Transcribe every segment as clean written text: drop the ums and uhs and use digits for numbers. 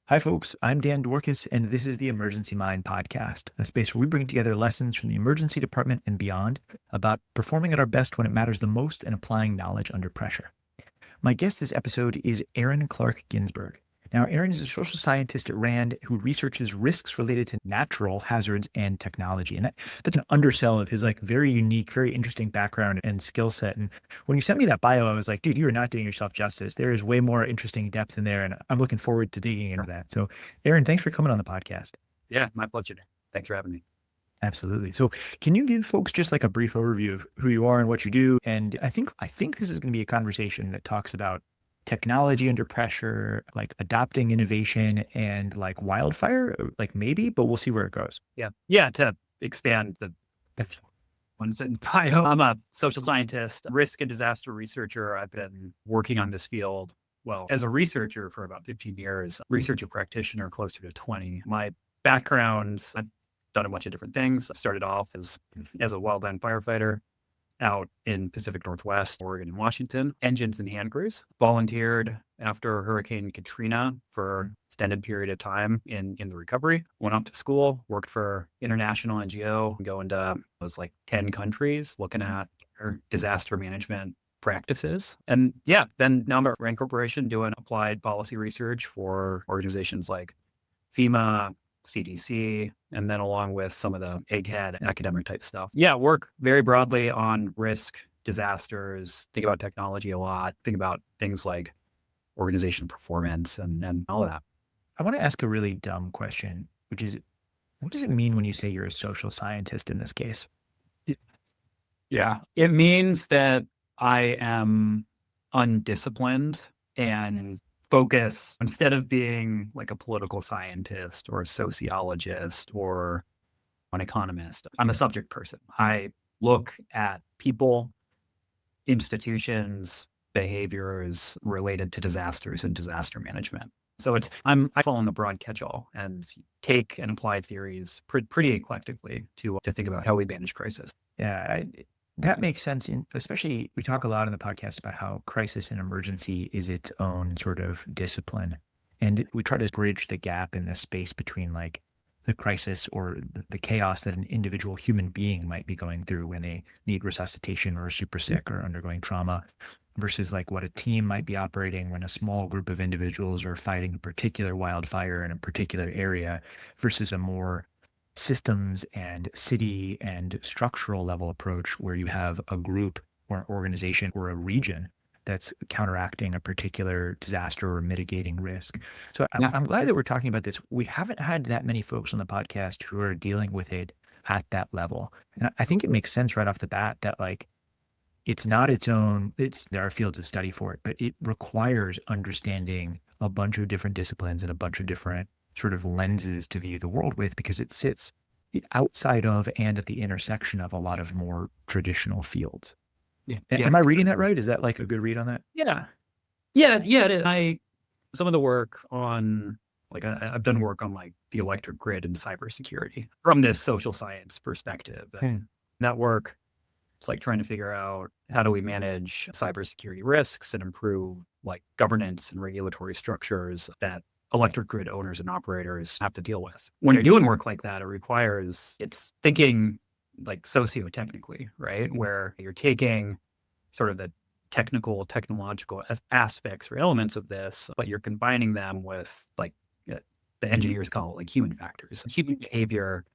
Hi, folks. I'm Dan Dworkis, and this is the Emergency Mind podcast, a space where we bring together lessons from the emergency department and beyond about performing at our best when it matters the most and applying knowledge under pressure. My guest this episode is Aaron Clark-Ginsberg. Now, Aaron is a social scientist at RAND who researches risks related to natural hazards and technology. And that's an undersell of his very unique, very interesting background and skill set. And when you sent me that bio, I was like, dude, you are not doing yourself justice. There is way more interesting depth in there. And I'm looking forward to digging into that. So Aaron, thanks for coming on the podcast. Yeah, my pleasure. Thanks for having me. Absolutely. So can you give folks just like a brief overview of who you are and what you do? And I think this is going to be a conversation that talks about technology under pressure, like adopting innovation and like wildfire, like maybe, but we'll see where it goes. Yeah. To expand the ones in bio, I'm a social scientist, risk and disaster researcher. I've been working on this field, as a researcher for about 15 years, researcher practitioner closer to 20. My background, I've done a bunch of different things. I started off as a wildland firefighter out in Pacific Northwest, Oregon and Washington, engines and hand crews. Volunteered after Hurricane Katrina for extended period of time in the recovery. Went up to school, worked for international NGO, going to 10 countries, looking at their disaster management practices. And then now I'm at RAND Corporation doing applied policy research for organizations like FEMA, CDC, and then along with some of the egghead academic type stuff. Work very broadly on risk, disasters, think about technology a lot, think about things like organization performance and all of that. I want to ask a really dumb question, which is, what does it mean when you say you're a social scientist in this case? Yeah, it means that I am undisciplined and focus, instead of being like a political scientist or a sociologist or an economist, I'm a subject person. I look at people, institutions, behaviors related to disasters and disaster management. So I fall in the broad catch-all and take and apply theories pretty eclectically to think about how we manage crisis. Yeah, that makes sense. Especially, we talk a lot in the podcast about how crisis and emergency is its own sort of discipline. And we try to bridge the gap in the space between like the crisis or the chaos that an individual human being might be going through when they need resuscitation or are super sick or undergoing trauma versus like what a team might be operating when a small group of individuals are fighting a particular wildfire in a particular area versus a more systems and city and structural level approach where you have a group or an organization or a region that's counteracting a particular disaster or mitigating risk. So I'm glad that we're talking about this. We haven't had that many folks on the podcast who are dealing with it at that level. And I think it makes sense right off the bat that like, it's not its own, there are fields of study for it, but it requires understanding a bunch of different disciplines and a bunch of different sort of lenses to view the world with, because it sits outside of and at the intersection of a lot of more traditional fields. Am I reading that right? Is that like a good read on that? Yeah. Some of the work on I've done work on like the electric grid and cybersecurity from this social science perspective. That work, it's like trying to figure out how do we manage cybersecurity risks and improve like governance and regulatory structures that electric grid owners and operators have to deal with. When you're doing work like that, it's thinking like socio-technically, right? Where you're taking sort of the technological aspects or elements of this, but you're combining them with like the engineers call it like human factors, human behavior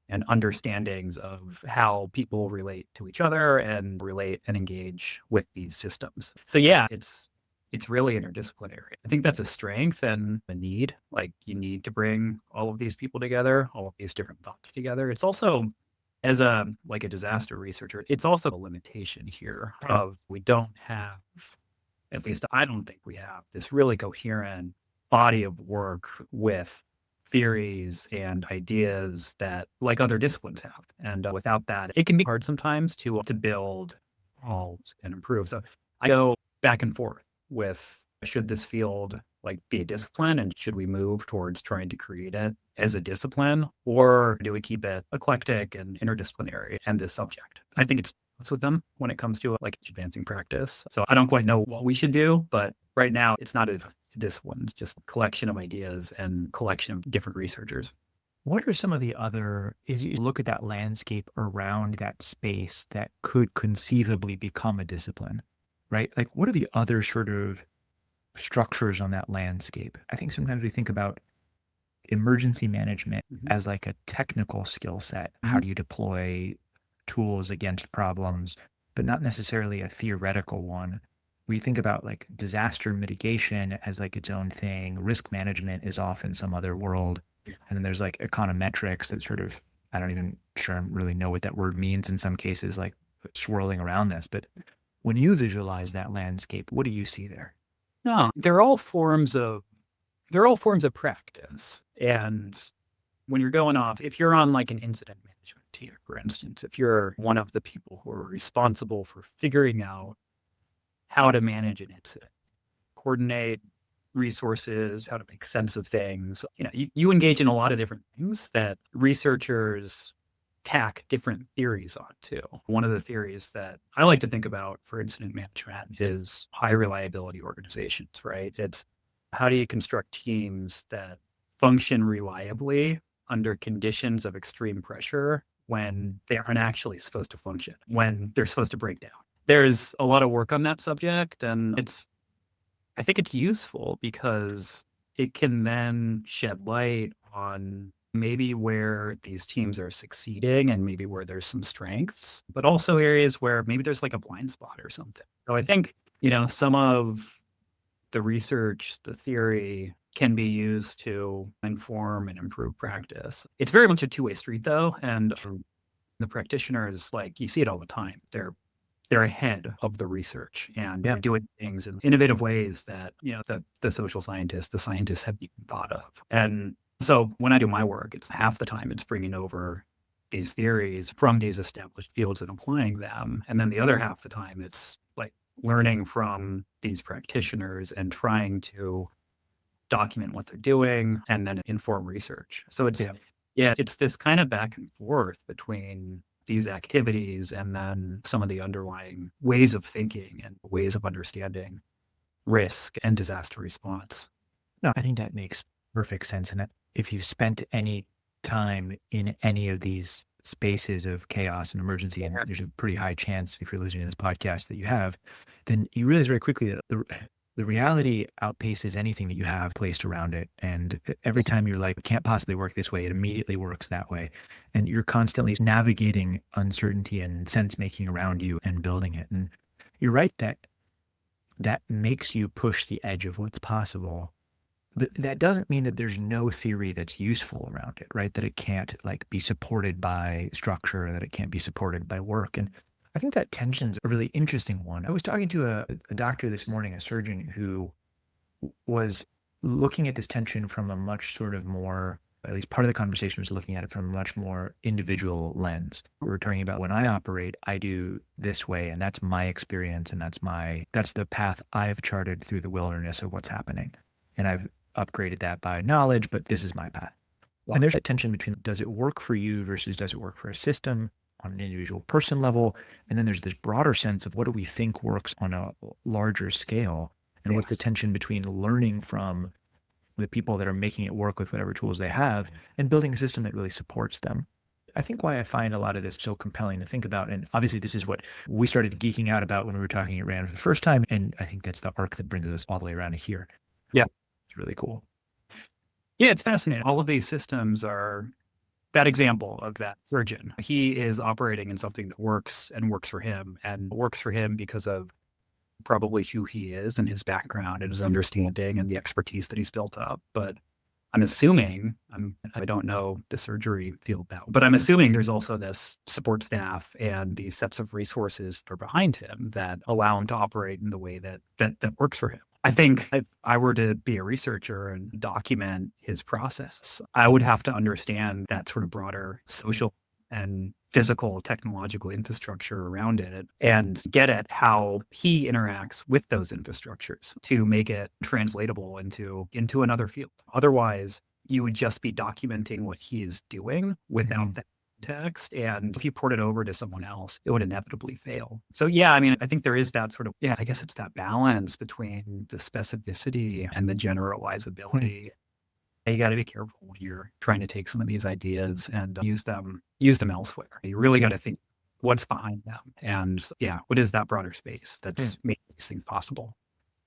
and understandings of how people relate to each other and relate and engage with these systems. So it's really interdisciplinary. I think that's a strength and a need. Like you need to bring all of these people together, all of these different thoughts together. It's also, as a disaster researcher, it's also a limitation here of we don't have, at least I don't think we have this really coherent body of work with theories and ideas that like other disciplines have. And without that, it can be hard sometimes to build and improve. So I go back and forth with, should this field like be a discipline and should we move towards trying to create it as a discipline, or do we keep it eclectic and interdisciplinary and this subject? I think it's with them when it comes to like advancing practice. So I don't quite know what we should do, but right now it's not a discipline. It's just a collection of ideas and collection of different researchers. What are some of the other, as you look at that landscape around that space that could conceivably become a discipline, right? Like, what are the other sort of structures on that landscape? I think sometimes we think about emergency management Mhm. as like a technical skill set. How Mhm. do you deploy tools against problems, but not necessarily a theoretical one? We think about like disaster mitigation as like its own thing. Risk management is off in some other world. And then there's like econometrics that sort of, I don't even sure I really know what that word means in some cases, like swirling around this. But when you visualize that landscape, what do you see there? No, they're all forms of practice. And when you're going off, if you're on like an incident management team, for instance, if you're one of the people who are responsible for figuring out how to manage an incident, coordinate resources, how to make sense of things, you engage in a lot of different things that researchers tack different theories onto. One of the theories that I like to think about for incident management is high reliability organizations, right? It's how do you construct teams that function reliably under conditions of extreme pressure when they aren't actually supposed to function, when they're supposed to break down. There's a lot of work on that subject, and I think it's useful because it can then shed light on maybe where these teams are succeeding and maybe where there's some strengths, but also areas where maybe there's like a blind spot or something. So I think, some of the research, the theory can be used to inform and improve practice. It's very much a two-way street though. And the practitioners, like you see it all the time. They're ahead of the research and Yeah. they're doing things in innovative ways that, the social scientists, the scientists haven't even thought of. And so when I do my work, it's half the time it's bringing over these theories from these established fields and applying them. And then the other half the time it's like learning from these practitioners and trying to document what they're doing and then inform research. So Yeah. it's this kind of back and forth between these activities and then some of the underlying ways of thinking and ways of understanding risk and disaster response. No, I think that makes perfect sense. And if you've spent any time in any of these spaces of chaos and emergency, and there's a pretty high chance if you're listening to this podcast that you have, then you realize very quickly that the reality outpaces anything that you have placed around it. And every time you're like, it can't possibly work this way, it immediately works that way. And you're constantly navigating uncertainty and sense making around you and building it. And you're right that makes you push the edge of what's possible. But that doesn't mean that there's no theory that's useful around it, right? That it can't like be supported by structure, that it can't be supported by work. And I think that tension's a really interesting one. I was talking to a doctor this morning, a surgeon who was looking at this tension from a much sort of more, at least part of the conversation was looking at it from a much more individual lens. We were talking about when I operate, I do this way, and that's my experience, and that's the path I've charted through the wilderness of what's happening. And I've upgraded that by knowledge, but this is my path. And there's a tension between does it work for you versus does it work for a system on an individual person level? And then there's this broader sense of what do we think works on a larger scale? And what's the tension between learning from the people that are making it work with whatever tools they have and building a system that really supports them? I think why I find a lot of this so compelling to think about, and obviously this is what we started geeking out about when we were talking at Rand for the first time, and I think that's the arc that brings us all the way around to here. Yeah. It's really cool. Yeah, it's fascinating. All of these systems are that example of that surgeon. He is operating in something that works and works for him and works for him because of probably who he is and his background and his understanding and the expertise that he's built up. But I'm assuming, I don't know the surgery field now, but I'm assuming there's also this support staff and these sets of resources that are behind him that allow him to operate in the way that works for him. I think if I were to be a researcher and document his process, I would have to understand that sort of broader social and physical technological infrastructure around it and get at how he interacts with those infrastructures to make it translatable into another field. Otherwise, you would just be documenting what he is doing without that context. And if you port it over to someone else, it would inevitably fail. So yeah, I mean, I think there is that sort of, yeah, I guess it's that balance between the specificity and the generalizability. You got to be careful when you're trying to take some of these ideas and use them elsewhere. You really got to think what's behind them, and yeah, what is that broader space that's making these things possible.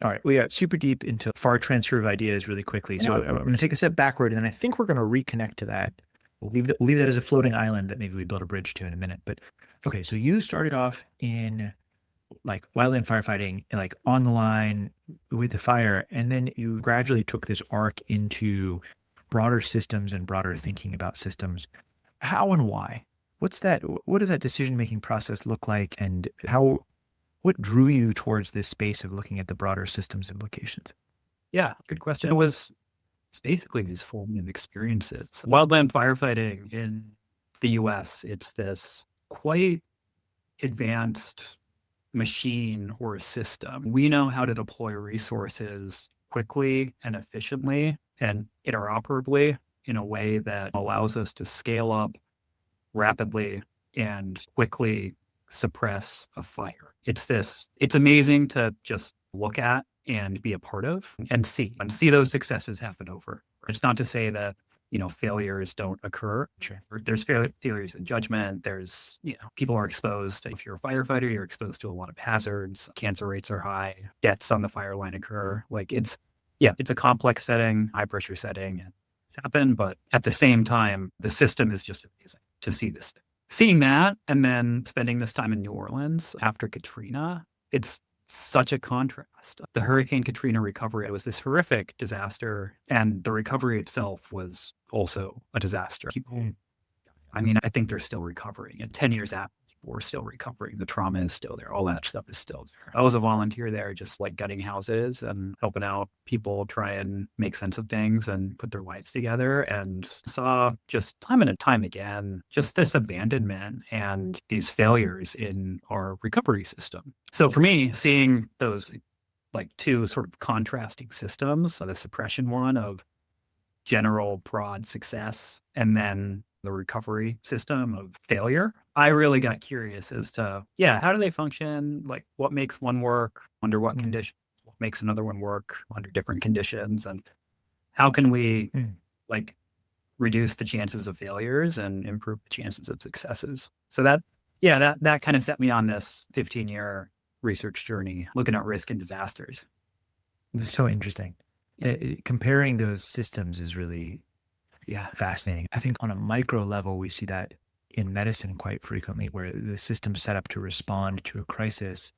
All right, we got super deep into far transfer of ideas really quickly. So I'm going to take a step backward, and then I think we're going to reconnect to that. We'll leave that as a floating island that maybe we build a bridge to in a minute. But okay, so you started off in like wildland firefighting, like on the line with the fire, and then you gradually took this arc into broader systems and broader thinking about systems. How and why? What did that decision-making process look like, and what drew you towards this space of looking at the broader systems implications? Yeah, good question. It's basically these formative experiences. Wildland firefighting in the US, it's this quite advanced machine or a system. We know how to deploy resources quickly and efficiently and interoperably in a way that allows us to scale up rapidly and quickly suppress a fire. It's amazing to just look at and be a part of and see those successes happen over. It's not to say that, failures don't occur. Sure. There's failures in judgment. There's, people are exposed. If you're a firefighter, you're exposed to a lot of hazards. Cancer rates are high. Deaths on the fire line occur. Like it's a complex setting, high pressure setting, and it's happened. But at the same time, the system is just amazing to see this thing. Seeing that and then spending this time in New Orleans after Katrina, it's such a contrast. The Hurricane Katrina recovery, it was this horrific disaster, and the recovery itself was also a disaster. I think they're still recovering, and 10 years after, we're still recovering. The trauma is still there. All that stuff is still there. I was a volunteer there, just like gutting houses and helping out people try and make sense of things and put their lives together, and saw just time and time again, just this abandonment and these failures in our recovery system. So for me, seeing those like two sort of contrasting systems, the suppression one of general broad success, and then the recovery system of failure, I really got curious as to, how do they function? Like what makes one work under what conditions? What makes another one work under different conditions? And how can we like reduce the chances of failures and improve the chances of successes? So that kind of set me on this 15-year research journey, looking at risk and disasters. It's so interesting. Comparing those systems is really fascinating. I think on a micro level, we see that in medicine quite frequently, where the systems set up to respond to a crisis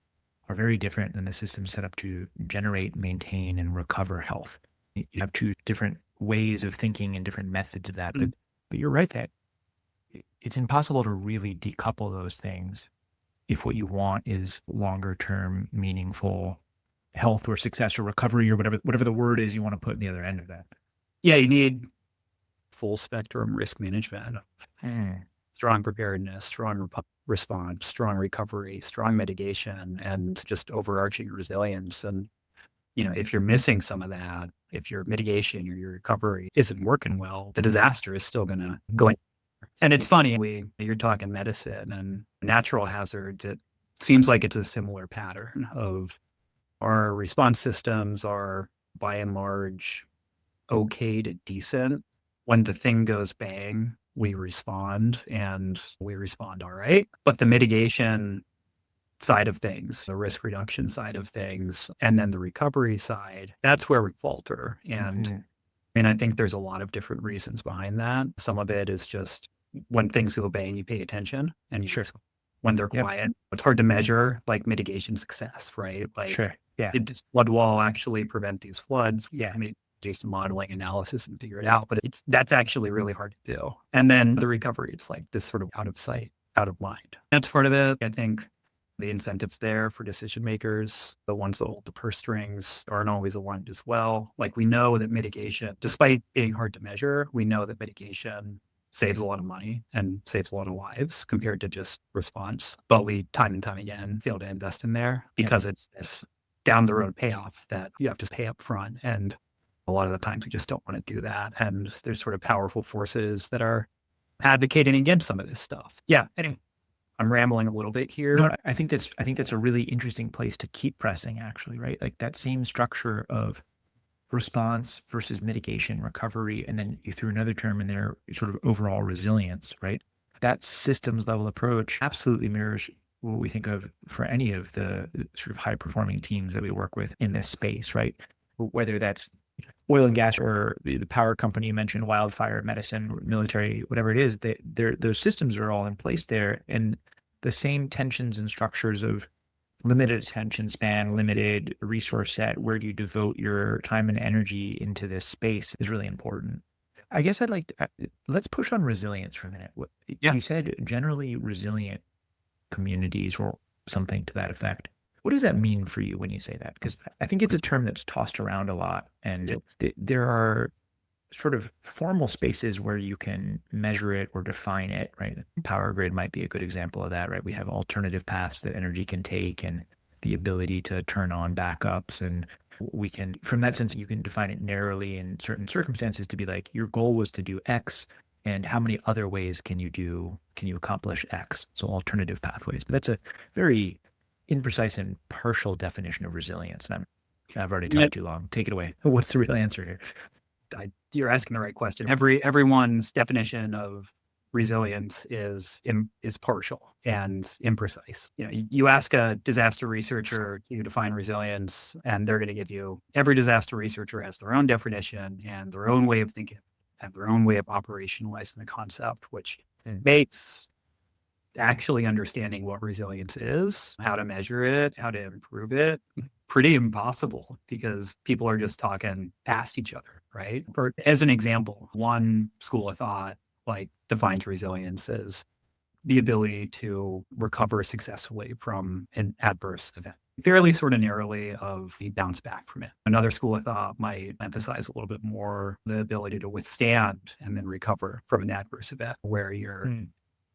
are very different than the systems set up to generate, maintain, and recover health. You have two different ways of thinking and different methods of that. But you're right that it's impossible to really decouple those things if what you want is longer term, meaningful health or success or recovery or whatever the word is you want to put in the other end of that. Yeah, you need full spectrum risk management, strong preparedness, strong response, strong recovery, strong mitigation, and just overarching resilience. And, if you're missing some of that, if your mitigation or your recovery isn't working well, the disaster is still going to go in. And it's funny, you're talking medicine and natural hazards. It seems like it's a similar pattern of our response systems are by and large okay to decent. When the thing goes bang, we respond all right. But the mitigation side of things, the risk reduction side of things, and then the recovery side, that's where we falter. And I think there's a lot of different reasons behind that. Some of it is just when things go bang, you pay attention, and when they're quiet, it's hard to measure like mitigation success, right? Like, did this flood wall actually prevent these floods? Do some modeling analysis and figure it out, but that's actually really hard to do. And then the recovery, it's like this sort of out of sight, out of mind. That's part of it. I think the incentives there for decision makers, the ones that hold the purse strings, aren't always aligned as well. Like we know that mitigation, despite being hard to measure, we know that mitigation saves a lot of money and saves a lot of lives compared to just response. But we time and time again fail to invest in there because it's this down the road payoff that you have to pay up front. And a lot of the times we just don't want to do that. And there's sort of powerful forces that are advocating against some of this stuff. Yeah. Anyway, I'm rambling a little bit here. No, I think that's a really interesting place to keep pressing, actually, right? Like that same structure of response versus mitigation, recovery, and then you threw another term in there, sort of overall resilience, right? That systems level approach absolutely mirrors what we think of for any of the sort of high performing teams that we work with in this space, right? Whether that's oil and gas or the power company you mentioned, wildfire, medicine, military, whatever it is, those systems are all in place there. And the same tensions and structures of limited attention span, limited resource set, where do you devote your time and energy into this space is really important. I guess I'd like to, let's push on resilience for a minute. Yeah. You said generally resilient communities or something to that effect. What does that mean for you when you say that? Because I think it's a term that's tossed around a lot, and there are sort of formal spaces where you can measure it or define it, right? Power grid might be a good example of that, right? We have alternative paths that energy can take and the ability to turn on backups. And we can, from that sense, you can define it narrowly in certain circumstances to be like, your goal was to do X, and how many other ways can you accomplish X? So alternative pathways. But that's a very imprecise and partial definition of resilience. And I've already talked too long. Take it away. What's the real answer here? You're asking the right question. Everyone's definition of resilience is partial and imprecise. You ask a disaster researcher to define resilience, and they're going to give you, every disaster researcher has their own definition and their own way of thinking and their own way of operationalizing the concept, which makes actually understanding what resilience is, how to measure it, how to improve it, pretty impossible, because people are just talking past each other, right? For, as an example, one school of thought defines resilience as the ability to recover successfully from an adverse event, fairly sort of narrowly of the bounce back from it. Another school of thought might emphasize a little bit more the ability to withstand and then recover from an adverse event, where you're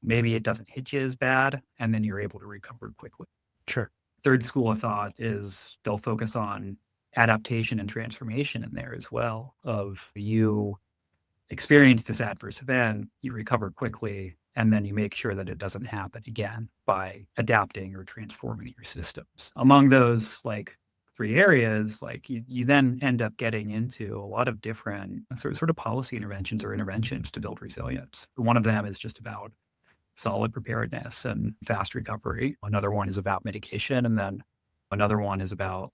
maybe it doesn't hit you as bad, and then you're able to recover quickly. Sure. Third school of thought is they'll focus on adaptation and transformation in there as well. Of you experience this adverse event, you recover quickly, and then you make sure that it doesn't happen again by adapting or transforming your systems. Among those three areas, you then end up getting into a lot of different sort of policy interventions or interventions to build resilience. One of them is just about solid preparedness and fast recovery. Another one is about mitigation. And then another one is about,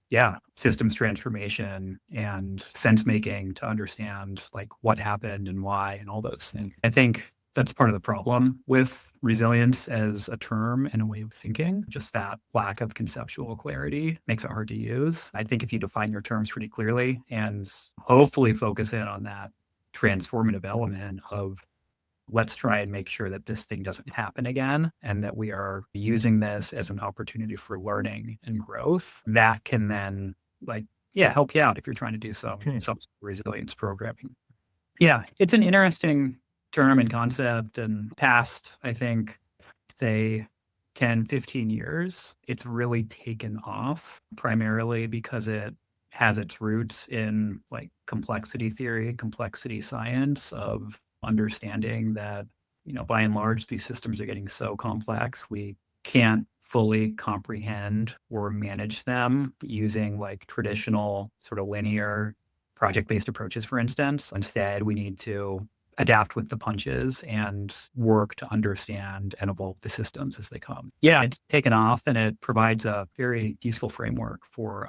systems transformation and sense making to understand what happened and why and all those things. I think that's part of the problem with resilience as a term and a way of thinking. Just that lack of conceptual clarity makes it hard to use. I think if you define your terms pretty clearly and hopefully focus in on that transformative element of, let's try and make sure that this thing doesn't happen again, and that we are using this as an opportunity for learning and growth, that can then help you out if you're trying to do some resilience programming. Yeah, it's an interesting term and concept, and past, I think, say 10, 15 years, it's really taken off, primarily because it has its roots in complexity theory, complexity science of understanding that, by and large, these systems are getting so complex, we can't fully comprehend or manage them using traditional sort of linear project-based approaches, for instance. Instead, we need to adapt with the punches and work to understand and evolve the systems as they come. Yeah, it's taken off, and it provides a very useful framework for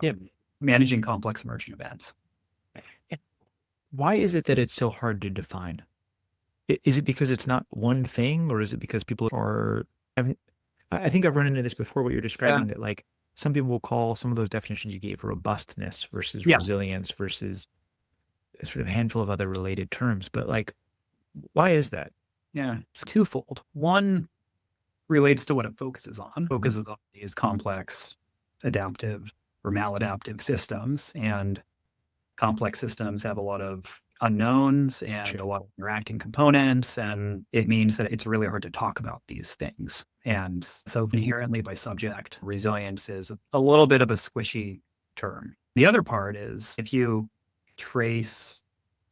managing complex emerging events. Why is it that it's so hard to define? Is it because it's not one thing, or is it because people are, I think I've run into this before, what you're describing, that some people will call some of those definitions you gave robustness versus resilience versus a sort of handful of other related terms. But why is that? Yeah, it's twofold. One relates to what it focuses on. Focuses on these complex adaptive or maladaptive systems, and complex systems have a lot of unknowns and a lot of interacting components, and it means that it's really hard to talk about these things. And so inherently by subject, resilience is a little bit of a squishy term. The other part is, if you trace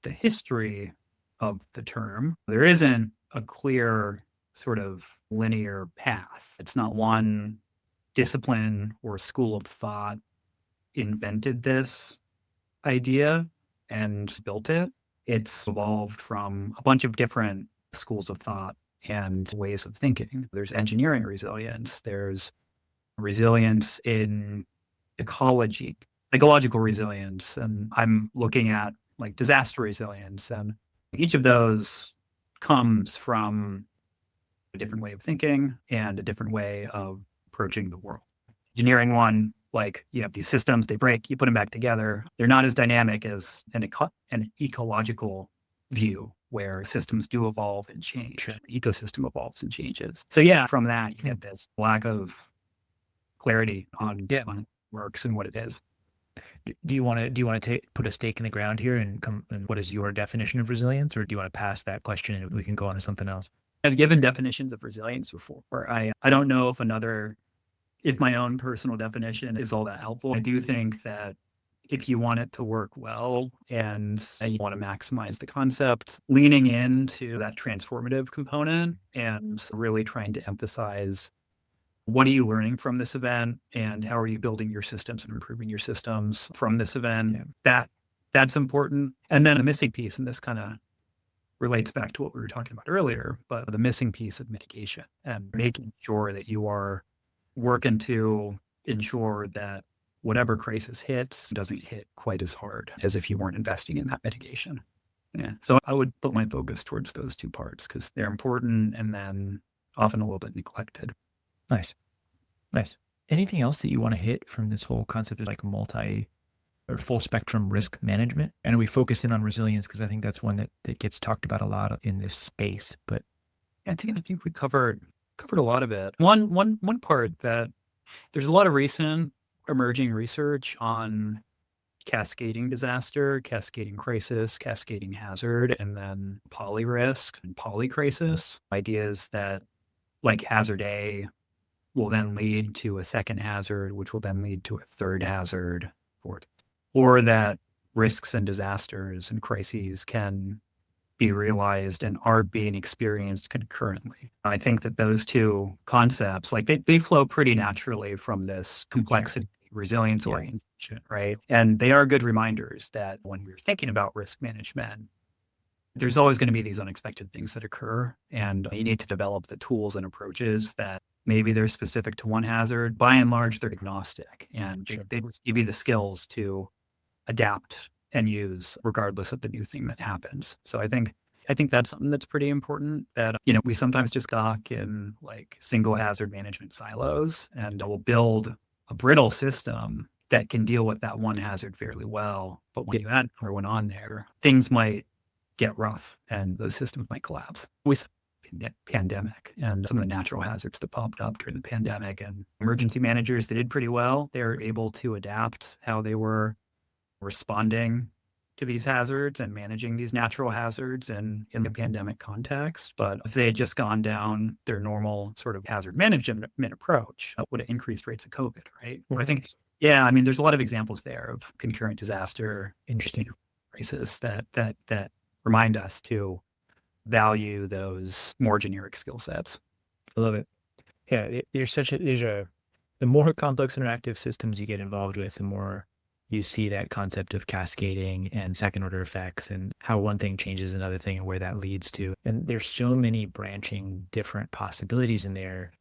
the history of the term, there isn't a clear sort of linear path. It's not one discipline or school of thought invented this idea and built it. It's evolved from a bunch of different schools of thought and ways of thinking. There's engineering resilience, there's resilience in ecology, ecological resilience, and I'm looking at like disaster resilience. And each of those comes from a different way of thinking and a different way of approaching the world. Engineering one, like you have these systems, they break, you put them back together. They're not as dynamic as an ecological view where systems do evolve and change. Sure. Ecosystem evolves and changes. So yeah, from that you get this lack of clarity on what works and what it is. Do you want to put a stake in the ground here and come? And what is your definition of resilience, or do you want to pass that question and we can go on to something else? I've given definitions of resilience before. I don't know if my own personal definition is all that helpful. I do think that if you want it to work well and you want to maximize the concept, leaning into that transformative component and really trying to emphasize what are you learning from this event and how are you building your systems and improving your systems from this event? Yeah. That's important. And then the missing piece, and this kind of relates back to what we were talking about earlier, but the missing piece of mitigation and making sure that you are working to ensure that whatever crisis hits doesn't hit quite as hard as if you weren't investing in that mitigation. Yeah. So I would put my focus towards those two parts because they're important and then often a little bit neglected. Nice. Anything else that you want to hit from this whole concept of like multi or full spectrum risk management? And we focus in on resilience because I think that's one that gets talked about a lot in this space. But I think we covered a lot of it. One part that there's a lot of recent emerging research on cascading disaster, cascading crisis, cascading hazard, and then poly risk and polycrisis. Ideas that like hazard A will then lead to a second hazard, which will then lead to a third hazard, or that risks and disasters and crises can be realized and are being experienced concurrently. I think that those two concepts, like they flow pretty naturally from this complexity, resilience orientation, right? And they are good reminders that when we're thinking about risk management, there's always going to be these unexpected things that occur. And you need to develop the tools and approaches that maybe they're specific to one hazard. By and large, they're agnostic. And they give you the skills to adapt and use regardless of the new thing that happens. So I think that's something that's pretty important that, we sometimes just gawk in like single hazard management silos and we'll build a brittle system that can deal with that one hazard fairly well. But when you add everyone on there, things might get rough and those systems might collapse. We saw the pandemic and some of the natural hazards that popped up during the pandemic, and emergency managers, they did pretty well. They were able to adapt how they were responding to these hazards and managing these natural hazards in the pandemic context. But if they had just gone down their normal sort of hazard management approach, that would have increased rates of COVID, right? I think, there's a lot of examples there of concurrent disaster, interesting crises that remind us to value those more generic skill sets. I love it. Yeah, the more complex interactive systems you get involved with, the more you see that concept of cascading and second order effects and how one thing changes another thing and where that leads to. And there's so many branching different possibilities in there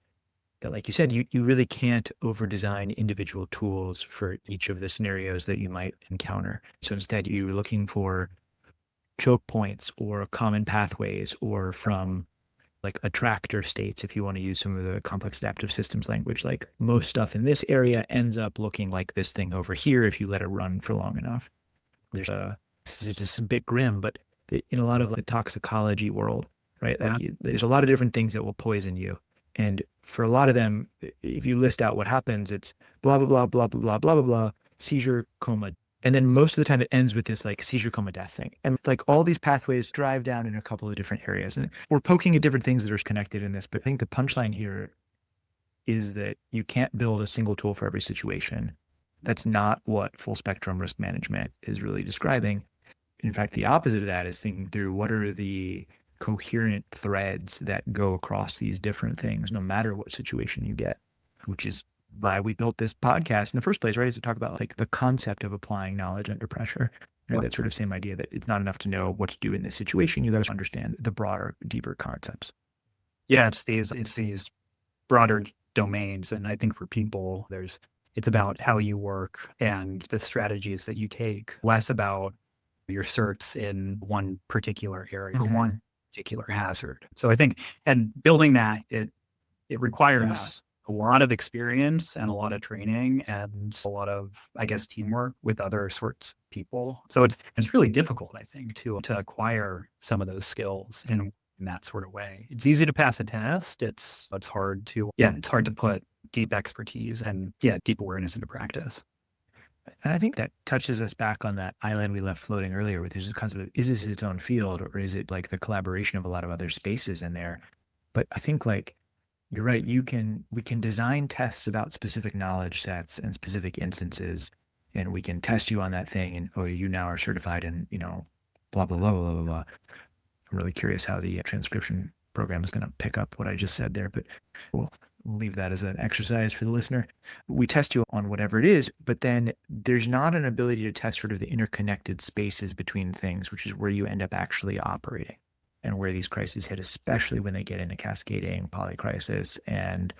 that, like you said, you really can't over design individual tools for each of the scenarios that you might encounter. So instead you're looking for choke points or common pathways, or from like attractor states, if you want to use some of the complex adaptive systems language, like most stuff in this area ends up looking like this thing over here if you let it run for long enough. This is just a bit grim, but in a lot of the toxicology world, right? Like there's a lot of different things that will poison you. And for a lot of them, if you list out what happens, it's blah, blah, blah, blah, blah, blah, blah, blah, blah, seizure, coma. And then most of the time it ends with this like seizure, coma, death thing. And like all these pathways drive down in a couple of different areas. And we're poking at different things that are connected in this. But I think the punchline here is that you can't build a single tool for every situation. That's not what full spectrum risk management is really describing. In fact, the opposite of that is thinking through what are the coherent threads that go across these different things, no matter what situation you get, which is why we built this podcast in the first place, right? Is to talk about like the concept of applying knowledge under pressure. That sort of same idea that it's not enough to know what to do in this situation. You got to understand the broader, deeper concepts. Yeah, it's these broader domains. And I think for people, it's about how you work and the strategies that you take, less about your certs in one particular area or one particular hazard. So I think, and building that, it requires a lot of experience and a lot of training and a lot of, I guess, teamwork with other sorts of people. So it's really difficult, I think, to acquire some of those skills in that sort of way. It's easy to pass a test. It's hard to put deep expertise and deep awareness into practice. And I think that touches us back on that island we left floating earlier, with this concept of, is this its own field, or is it like the collaboration of a lot of other spaces in there? But I think like, you're right. We can design tests about specific knowledge sets and specific instances, and we can test you on that thing. And, oh, you now are certified in, blah, blah, blah, blah, blah, blah. I'm really curious how the transcription program is going to pick up what I just said there, but we'll leave that as an exercise for the listener. We test you on whatever it is, but then there's not an ability to test sort of the interconnected spaces between things, which is where you end up actually operating and where these crises hit, especially when they get into cascading, polycrisis, and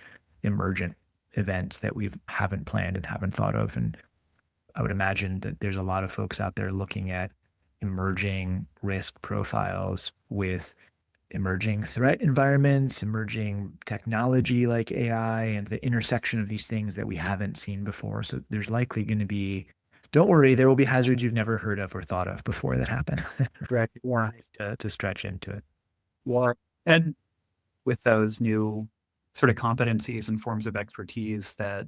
emergent events that we haven't planned and haven't thought of. And I would imagine that there's a lot of folks out there looking at emerging risk profiles with emerging threat environments, emerging technology like AI, and the intersection of these things that we haven't seen before. So there's likely going to be, don't worry, there will be hazards you've never heard of or thought of before that happen. Correct. To stretch into it. Well, and with those new sort of competencies and forms of expertise that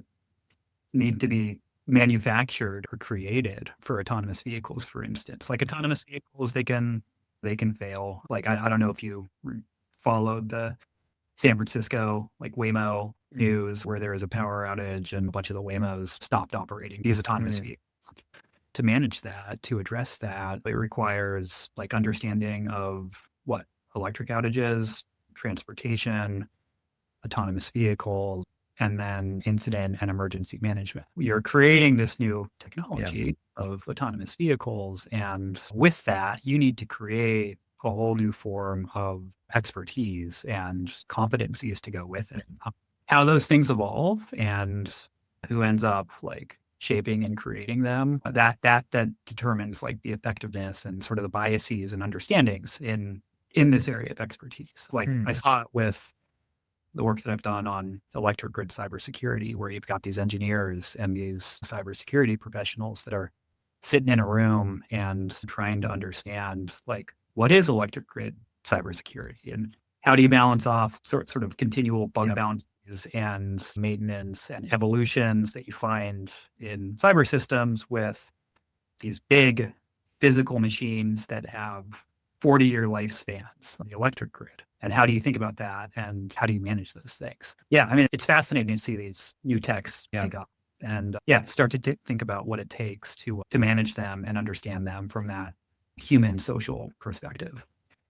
need to be manufactured or created for autonomous vehicles, for instance, like autonomous vehicles, they can fail. Like, I don't know if you followed the San Francisco, like Waymo news, where there was a power outage and a bunch of the Waymos stopped operating, these autonomous vehicles. To manage that, to address that, it requires like understanding of what electric outages, transportation, autonomous vehicles, and then incident and emergency management. You're creating this new technology of autonomous vehicles. And with that, you need to create a whole new form of expertise and competencies to go with it. How those things evolve and who ends up like shaping and creating them, that determines like the effectiveness and sort of the biases and understandings in this area of expertise. Like I saw it with the work that I've done on electric grid cybersecurity, where you've got these engineers and these cybersecurity professionals that are sitting in a room and trying to understand like, what is electric grid cybersecurity and how do you balance off sort of continual bug bounties and maintenance and evolutions that you find in cyber systems with these big physical machines that have 40-year lifespans on the electric grid. And how do you think about that? And how do you manage those things? Yeah, I mean, it's fascinating to see these new techs take up and start to think about what it takes to manage them and understand them from that human social perspective.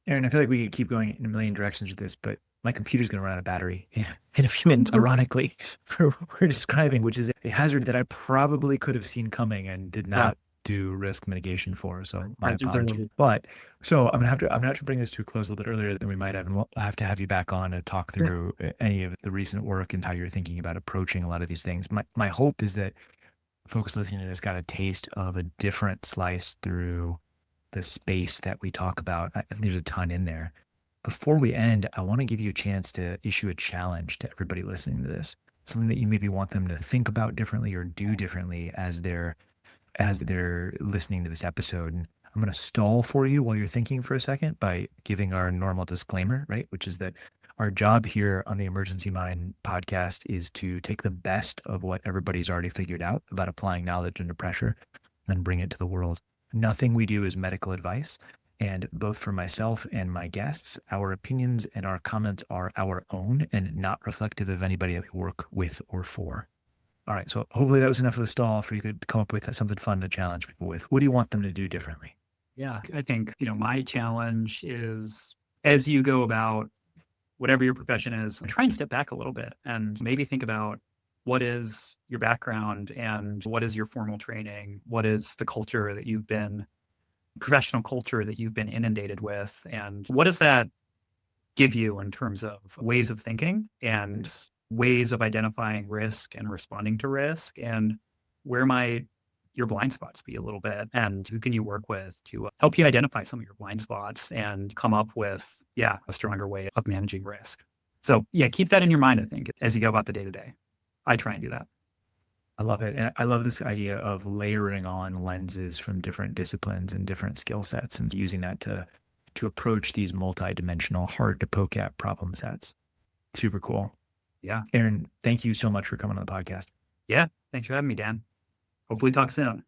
Aaron, I feel like we could keep going in a million directions with this, but my computer's going to run out of battery in a few minutes, ironically, for what we're describing, which is a hazard that I probably could have seen coming and did not do risk mitigation for. So my apologies. But so I'm gonna have to bring this to a close a little bit earlier than we might have, and we'll have to have you back on to talk through any of the recent work and how you're thinking about approaching a lot of these things. My hope is that folks listening to this got a taste of a different slice through the space that we talk about. I think there's a ton in there. Before we end, I want to give you a chance to issue a challenge to everybody listening to this, something that you maybe want them to think about differently or do differently as they're listening to this episode. And I'm going to stall for you while you're thinking for a second by giving our normal disclaimer, right? Which is that our job here on the Emergency Mind podcast is to take the best of what everybody's already figured out about applying knowledge under pressure and bring it to the world. Nothing we do is medical advice. And both for myself and my guests, our opinions and our comments are our own and not reflective of anybody that we work with or for. All right, so hopefully that was enough of a stall for you to come up with something fun to challenge people with. What do you want them to do differently? Yeah, I think, my challenge is as you go about whatever your profession is, try and step back a little bit and maybe think about what is your background and what is your formal training? What is the culture that you've been, professional culture that you've been inundated with? And what does that give you in terms of ways of thinking and ways of identifying risk and responding to risk? And where might your blind spots be a little bit? And who can you work with to help you identify some of your blind spots and come up with, a stronger way of managing risk? So keep that in your mind, I think, as you go about the day to day. I try and do that. I love it. And I love this idea of layering on lenses from different disciplines and different skill sets and using that to approach these multidimensional, hard to poke at problem sets. Super cool. Yeah. Aaron, thank you so much for coming on the podcast. Yeah. Thanks for having me, Dan. Hopefully talk soon.